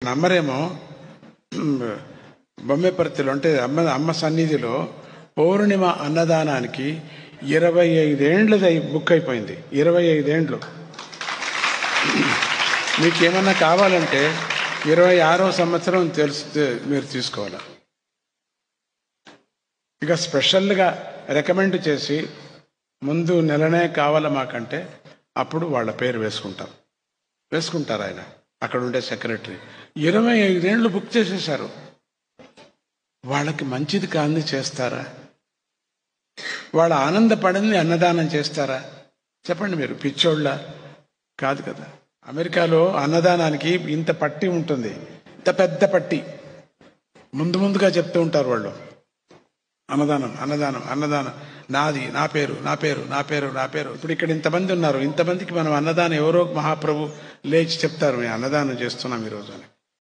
నమ్మరేమో, బొమ్మేపర్తిలో అంటే అమ్మ సన్నిధిలో పౌర్ణిమ అన్నదానానికి 25 ఏండ్లది బుక్ అయిపోయింది. 25 ఏండ్లు. మీకేమన్నా కావాలంటే 26వ సంవత్సరం తెలిస్తే మీరు తీసుకోవాలి. ఇక స్పెషల్గా రికమెండ్ చేసి ముందు నెలనే కావాలా మాకంటే అప్పుడు వాళ్ళ పేరు వేసుకుంటారు ఆయన అక్కడ ఉండే సెక్రటరీ. 25 ఏండ్లు బుక్ చేసేశారు. వాళ్ళకి మంచిది కాంది చేస్తారా? వాళ్ళ ఆనందపడింది అన్నదానం చేస్తారా? చెప్పండి మీరు. పిచ్చోళ్ళ కాదు కదా. అమెరికాలో అన్నదానానికి ఇంత పట్టి ఉంటుంది, ఇంత పెద్ద పట్టి ముందుగా చెప్తూ ఉంటారు వాళ్ళు. అన్నదానం అన్నదానం అన్నదానం, నాది, నా పేరు నా పేరు నా పేరు నా పేరు. ఇప్పుడు ఇక్కడ ఇంతమంది ఉన్నారు, ఇంతమందికి మనం అన్నదానం ఎవరో మహాప్రభు లేచి చెప్తారు, మేము అన్నదానం చేస్తున్నాం ఈరోజు అని.